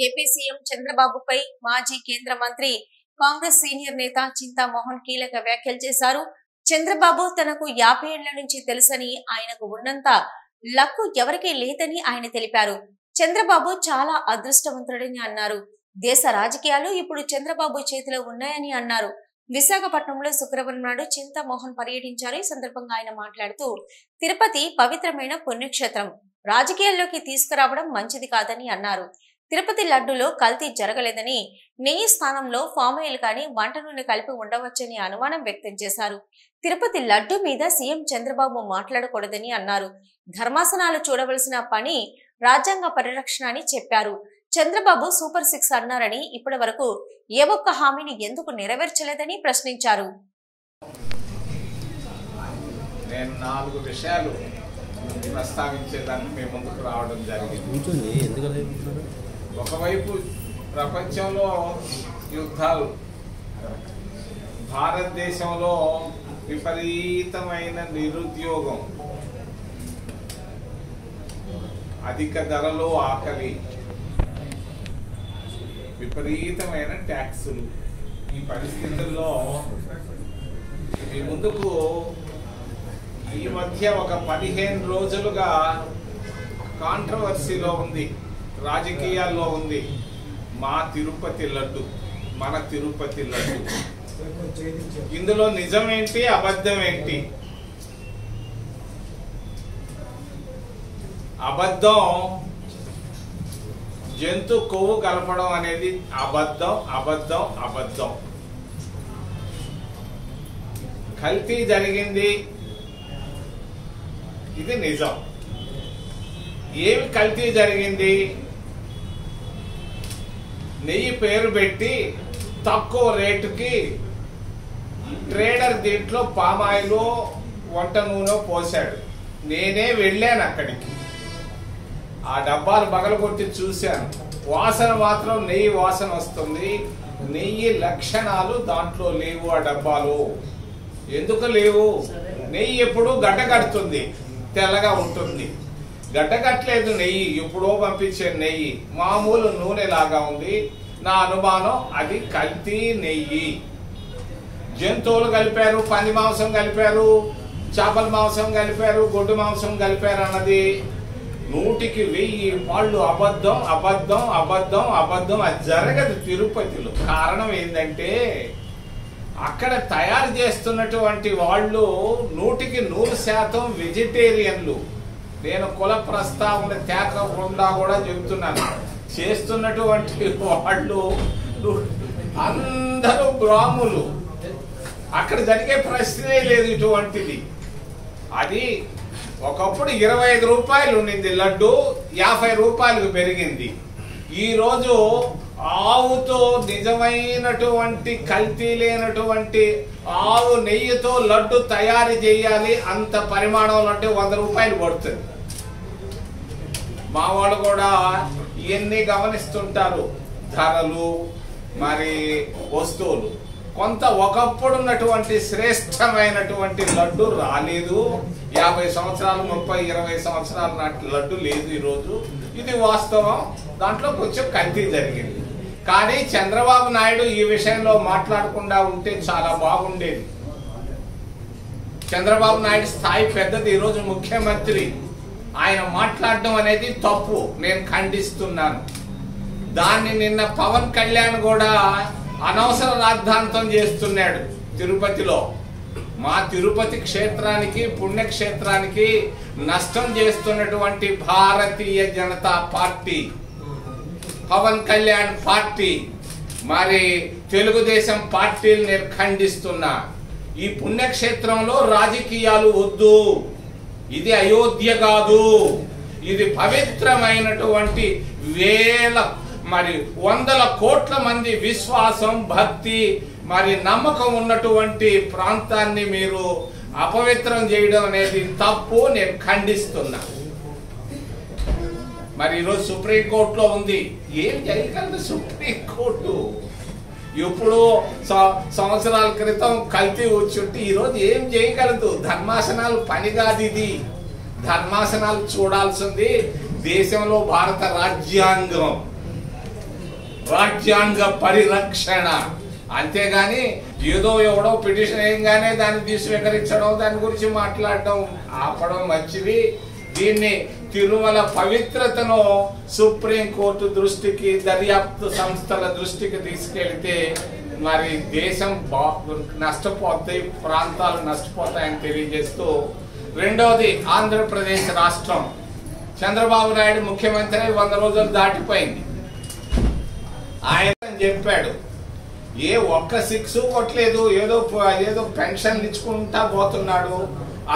AP CM చంద్రబాబుపై మాజీ కేంద్ర మంత్రి కాంగ్రెస్ సీనియర్ నేత చింతామోహన్ కీలక వ్యాఖ్యలు చేశారు. చంద్రబాబు తనకు 50 ఏళ్ల నుంచి తెలుసని, ఆయనకు ఉన్నంత లక్కు ఎవరికీ లేదని ఆయన తెలిపారు. చంద్రబాబు చాలా అదృష్టవంతుడని అన్నారు. దేశ రాజకీయాలు ఇప్పుడు చంద్రబాబు చేతిలో ఉన్నాయని అన్నారు. విశాఖపట్నంలో శుక్రవారం నాడు చింతామోహన్ పర్యటించారు. ఈ సందర్భంగా ఆయన మాట్లాడుతూ, తిరుపతి పవిత్రమైన పుణ్యక్షేత్రం, రాజకీయాల్లోకి తీసుకురావడం మంచిది కాదని అన్నారు. తిరుపతి లడ్డులో కల్తీ జరగలేదని, నెయ్యి స్థానంలో పామ్ ఆయిల్ కానీ వంట నూనె కలిపి ఉండవచ్చని అనుమానం వ్యక్తం చేశారు. తిరుపతి లడ్డు మీద సీఎం చంద్రబాబు మాట్లాడకూడదని అన్నారు. ధర్మాసనాలు చూడవలసిన పని రాజ్యాంగ పరిరక్షణ అని చెప్పారు. చంద్రబాబు సూపర్ 6 అన్నారని ఇప్పటి వరకు ఏ ఒక్క హామీని ఎందుకు నెరవేర్చలేదని ప్రశ్నించారు. నేను 4 విషయాలు ప్రస్తావించేదానికి మేము ముందుకు రావడం జరిగింది. ఒకవైపు ప్రపంచంలో యుద్ధాలు, భారతదేశంలో విపరీతమైన నిరుద్యోగం, అధిక ధరలు, ఆకలి, విపరీతమైన ట్యాక్సులు. ఈ పరిస్థితుల్లో ఇది ముందుకు ఈ మధ్య ఒక 15 రోజులుగా కాంట్రవర్సీలో ఉంది, రాజకీయాల్లో ఉంది. మా తిరుపతి లడ్డు, మన తిరుపతి లడ్డు, ఇందులో నిజమేంటి, అబద్ధం ఏంటి? అబద్ధం జంతు కొవ్వు కలపడం అనేది అబద్ధం, అబద్ధం, అబద్ధం. కల్తీ జరిగింది, ఇది నిజం. ఏమి కల్తీ జరిగింది? నెయ్యి పేరు పెట్టి తక్కువ రేటుకి ట్రేడర్ దీంట్లో పామాయిల్, వంట నూనె పోసాడు. నేనే వెళ్ళాను అక్కడికి, ఆ డబ్బాలు పగలగొట్టి చూశాను. వాసన మాత్రం నెయ్యి వాసన వస్తుంది. నెయ్యి లక్షణాలు దాంట్లో లేవు. ఆ డబ్బాలు ఎందుకు లేవు? నెయ్యి ఎప్పుడు గడ్డ కడుతుంది, తెల్లగా ఉంటుంది. గడ్డ కట్టలేదు నెయ్యి, ఎప్పుడో పంపించే నెయ్యి మామూలు నూనె లాగా ఉంది. నా అనుమానం అది కల్తీ నెయ్యి. జంతువులు కలిపారు, పంది మాంసం కలిపారు, చేపల మాంసం కలిపారు, గొడ్డు మాంసం కలిపారు అన్నది 100కి 1000 వాళ్ళు అబద్ధం, అబద్ధం, అబద్ధం, అబద్ధం. అది జరగదు తిరుపతిలో. కారణం ఏంటంటే అక్కడ తయారు చేస్తున్నటువంటి వాళ్ళు 100కి 100% వెజిటేరియన్లు. నేను కుల ప్రస్తావన తేకుండా కూడా చెబుతున్నాను. చేస్తున్నటువంటి వాళ్ళు అందరూ బ్రాహ్మణులు. అక్కడ జరిగే ప్రశ్నే లేదు ఇటువంటిది. అది ఒకప్పుడు 25 రూపాయలు ఉండింది లడ్డు, 50 రూపాయలకు పెరిగింది. ఈరోజు ఆవుతో నిజమైనటువంటి కల్తీ లేనటువంటి ఆవు నెయ్యితో లడ్డు తయారు చేయాలి. అంత పరిమాణంలో అంటే 100 రూపాయలు పడుతుంది. మా వాళ్ళు కూడా ఇవన్నీ గమనిస్తుంటారు, ధరలు, మరి వస్తువులు. కొంత ఒకప్పుడు ఉన్నటువంటి శ్రేష్టమైనటువంటి లడ్డు రాలేదు. 50 సంవత్సరాలు, 30, 20 సంవత్సరాల నాటి లడ్డు లేదు ఈరోజు. ఇది వాస్తవం. దాంట్లో కొంచెం కల్తీ జరిగింది. కానీ చంద్రబాబు నాయుడు ఈ విషయంలో మాట్లాడకుండా ఉంటే చాలా బాగుండేది. చంద్రబాబు నాయుడు స్థాయి పెద్దది, ఈరోజు ముఖ్యమంత్రి. ఆయన మాట్లాడడం అనేది తప్పు, నేను ఖండిస్తున్నాను. దాన్ని నిన్న పవన్ కళ్యాణ్ కూడా అనవసర రాద్ధాంతం చేస్తున్నాడు తిరుపతిలో. మా తిరుపతి క్షేత్రానికి, పుణ్యక్షేత్రానికి నష్టం చేస్తున్నటువంటి భారతీయ జనతా పార్టీ, పవన్ కళ్యాణ్ పార్టీ, మరి తెలుగుదేశం పార్టీని నేను ఖండిస్తున్నా. ఈ పుణ్యక్షేత్రంలో రాజకీయాలు వద్దు. ఇది అయోధ్య కాదు, ఇది పవిత్రమైనటువంటి మరి 100 కోట్ల మంది విశ్వాసం, భక్తి, మరి నమ్మకం ఉన్నటువంటి ప్రాంతాన్ని మీరు అపవిత్రం చేయడం అనేది తప్పు, నేను ఖండిస్తున్నా. మరి ఈరోజు సుప్రీంకోర్టులో ఉంది. ఏం చేయగలదు సుప్రీంకోర్టు? ఎప్పుడో సంవత్సరాల క్రితం కల్తీ వచ్చుంటే ఈరోజు ఏం చేయగలదు? ధర్మాసనాలు పని కాదు ఇది. ధర్మాసనాలు చూడాల్సింది దేశంలో భారత రాజ్యాంగం. రాజ్యాంగ పరిరక్షణ. అంతేగాని ఏదో ఎవడో పిటిషన్ వేయగానే దాన్ని స్వీకరించడం, దాని గురించి మాట్లాడడం ఆపడం మంచిది. దీన్ని తిరుమల పవిత్రతను సుప్రీంకోర్టు దృష్టికి, దర్యాప్తు సంస్థల దృష్టికి తీసుకెళ్తే మరి దేశం నష్టపోతాయి, ప్రాంతాలు నష్టపోతాయని తెలియజేస్తూ, రెండవది ఆంధ్రప్రదేశ్ రాష్ట్రం. చంద్రబాబు నాయుడు ముఖ్యమంత్రి 100 రోజులు దాటిపోయింది. ఆయన చెప్పాడు ఒక్క 6 కొట్టలేదు, ఏదో పెన్షన్లు ఇచ్చుకుంటా పోతున్నాడు.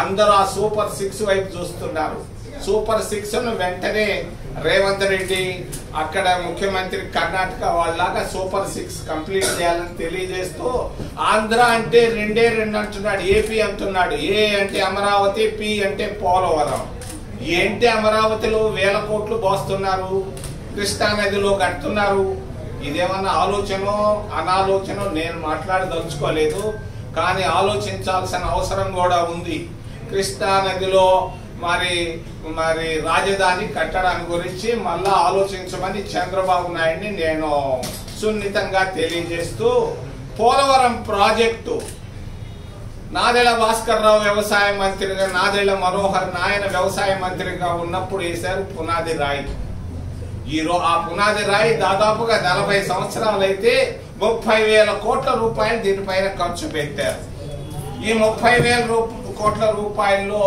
అందరూ ఆ సూపర్ 6 వైపు చూస్తున్నారు. సూపర్ 6 వెంటనే రేవంత్ రెడ్డి అక్కడ ముఖ్యమంత్రి కర్ణాటక వాళ్ళలాగా సూపర్ 6 కంప్లీట్ చేయాలని తెలియజేస్తూ, ఆంధ్ర అంటే 2 అంటున్నాడు, ఏపీ అంటున్నాడు. ఏ అంటే అమరావతి, పి అంటే పోలవరం. ఏంటి అమరావతిలో 1000 కోట్లు పోస్తున్నారు, కృష్ణా నదిలో కడుతున్నారు. ఇదేమన్నా ఆలోచనో అనాలోచనో నేను మాట్లాడదలుచుకోలేదు, కానీ ఆలోచించాల్సిన అవసరం కూడా ఉంది. కృష్ణా నదిలో మరి రాజధాని కట్టడాన్ని గురించి మళ్ళా ఆలోచించమని చంద్రబాబు నాయుడిని నేను సున్నితంగా తెలియజేస్తూ, పోలవరం ప్రాజెక్టు నాదెళ్ల భాస్కర్ రావు వ్యవసాయ మంత్రిగా, నాదెళ్ల మనోహర్ నాయన వ్యవసాయ మంత్రిగా ఉన్నప్పుడు వేశారు పునాది రాయి. ఆ పునాది రాయి దాదాపుగా 40 సంవత్సరాలు అయితే 30,000 కోట్ల రూపాయలు దీనిపైన ఖర్చు పెట్టారు. ఈ 30,000 కోట్ల రూపాయల్లో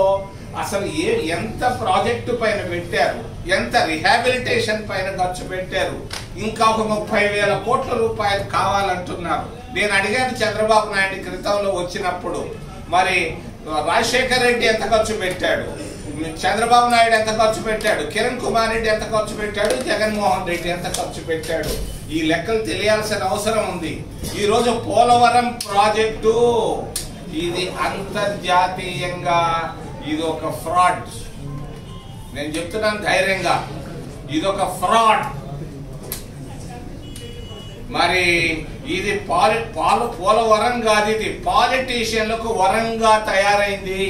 అసలు ఎంత ప్రాజెక్టు పైన పెట్టారు, ఎంత రిహాబిలిటేషన్ పైన ఖర్చు పెట్టారు, ఇంకా ఒక 30,000 కోట్ల రూపాయలు కావాలంటున్నారు. నేను అడిగాను చంద్రబాబు నాయుడు క్రితంలో వచ్చినప్పుడు, మరి రాజశేఖర్ రెడ్డి ఎంత ఖర్చు పెట్టాడు, చంద్రబాబు నాయుడు ఎంత ఖర్చు పెట్టాడు, కిరణ్ కుమార్ రెడ్డి ఎంత ఖర్చు పెట్టాడు, జగన్మోహన్ రెడ్డి ఎంత ఖర్చు పెట్టాడు, ఈ లెక్కలు తెలియాల్సిన అవసరం ఉంది. ఈ రోజు పోలవరం ప్రాజెక్టు ఇది అంతర్జాతీయంగా ఇది ఒక ఫ్రాడ్. నేను చెప్తున్నాను ధైర్యంగా, ఇది ఒక ఫ్రాడ్. మరి ఇది పోలవరం కాదు, ఇది పాలిటీషియన్లకు వరంగా తయారైంది,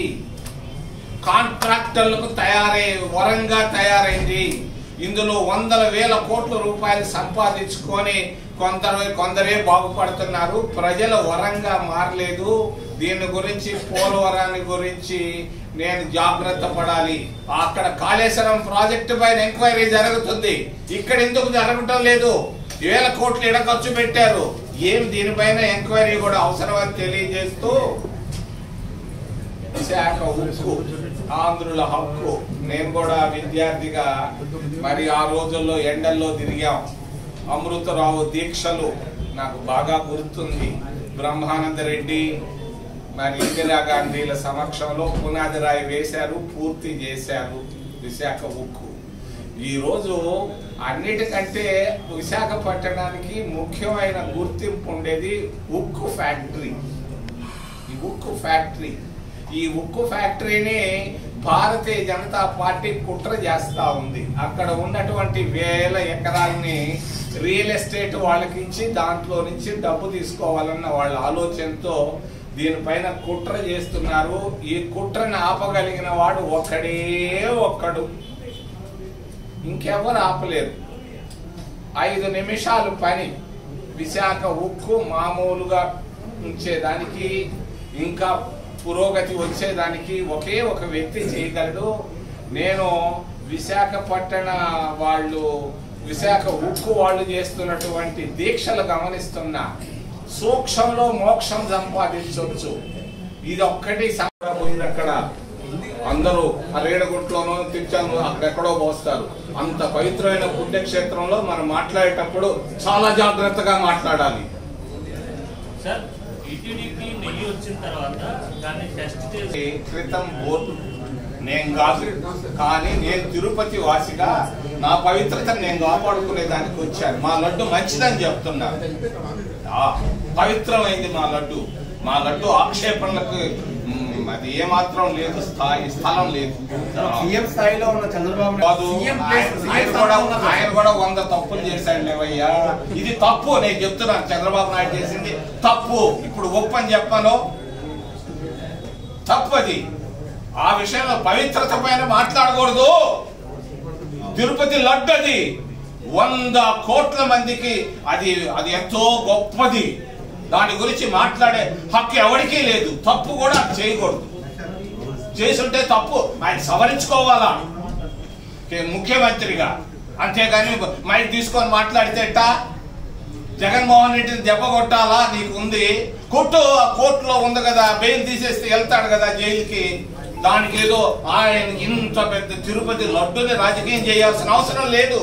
కాంట్రాక్టర్లకు వరంగా తయారైంది. ఇందులో 100,000 కోట్ల రూపాయలు సంపాదించుకొని కొందరే బాగుపడుతున్నారు. ప్రజల వరంగా మారలేదు. దీని గురించి, పోలవరాన్ని గురించి నేను జాగ్రత్త పడాలి. అక్కడ కాళేశ్వరం ప్రాజెక్టు పైన ఎంక్వైరీ జరుగుతుంది, ఇక్కడ ఎందుకు జరగటం లేదు? 1,000 కోట్లు ఎడ ఖర్చు పెట్టారు, దీనిపైన ఎంక్వైరీ కూడా అవసరమని తెలియజేస్తూ, విశాఖ ఉక్కు ఆంధ్రుల హక్కు. నేను కూడా విద్యార్థిగా మరి ఆ రోజుల్లో ఎండల్లో తిరిగాం. అమృతరావు దీక్షలు నాకు బాగా గుర్తుంది. బ్రహ్మానంద రెడ్డి మరి ఇందిరాగాంధీల సమక్షంలో పునాది రాయి వేశారు, పూర్తి చేశారు విశాఖ ఉక్కు. ఈరోజు అన్నిటికంటే విశాఖపట్నానికి ముఖ్యమైన గుర్తింపు ఉండేది ఉక్కు ఫ్యాక్టరీ. ఈ ఉక్కు ఫ్యాక్టరీ, ఈ ఉక్కు ఫ్యాక్టరీని భారతీయ జనతా పార్టీ కుట్ర చేస్తా ఉంది. అక్కడ ఉన్నటువంటి 1000 ఎకరాలని రియల్ ఎస్టేట్ వాళ్ళకి ఇచ్చి దాంట్లో నుంచి డబ్బు తీసుకోవాలన్న వాళ్ళ ఆలోచనతో దీనిపైన కుట్ర చేస్తున్నారు. ఈ కుట్రని ఆపగలిగిన వాడు ఒక్కడు, ఇంకెవరు ఆపలేరు. 5 నిమిషాలు పని విశాఖ ఉక్కు మామూలుగా ఉంచేదానికి, ఇంకా పురోగతి వచ్చేదానికి ఒకే ఒక వ్యక్తి చేయగలడు. నేను విశాఖపట్టణ వాళ్ళు, విశాఖ ఉక్కు వాళ్ళు చేస్తున్నటువంటి దీక్షలు గమనిస్తున్నా. సూక్ష్మంలో మోక్షం సంపాదించవచ్చు. ఇది ఒక్కటి పోయింది. అక్కడ అందరూ రేణగుంట్లోనో తిచ్చాను అక్కడెక్కడో పోస్తారు. అంత పవిత్రమైన పుణ్యక్షేత్రంలో మనం మాట్లాడేటప్పుడు చాలా జాగ్రత్తగా మాట్లాడాలి. క్రితం బోర్డు నేను కాదు, కానీ నేను తిరుపతి వాసిగా నా పవిత్రతను నేను కాపాడుకునే దానికి వచ్చాను. మా లడ్డు మంచిదని చెప్తున్నా, పవిత్రమైంది మా లడ్డు. మా లడ్డు ఆక్షేపణలకు అది ఏమాత్రం లేదు, స్థలం లేదు. సీఎం స్థాయిలో ఉన్న చంద్రబాబు ఆయన కూడా 100 తప్పులు చేశాడు లేవయ్యా. ఇది తప్పు, నేను చెప్తున్నాను. చంద్రబాబు నాయుడు చేసింది తప్పు. ఇప్పుడు ఒప్పని చెప్పాను, తప్పది. ఆ విషయంలో పవిత్రత పైన మాట్లాడకూడదు. తిరుపతి లడ్డు అది 100 కోట్ల మందికి అది ఎంతో గొప్పది. దాని గురించి మాట్లాడే హక్కు ఎవరికీ లేదు. తప్పు కూడా చేయకూడదు. చేసుంటే తప్పు ఆయన సవరించుకోవాలా ముఖ్యమంత్రిగా. అంతేగాని మైక్ తీసుకొని మాట్లాడితే జగన్మోహన్ రెడ్డిని దెబ్బ కొట్టాలా నీకు ఉంది, కోర్టులో ఉంది కదా, బెయిల్ తీసేస్తే వెళ్తాడు కదా జైలుకి. దానికి ఏదో ఆయన ఇంత పెద్ద తిరుపతి లడ్డుని రాజకీయం చేయాల్సిన అవసరం లేదు.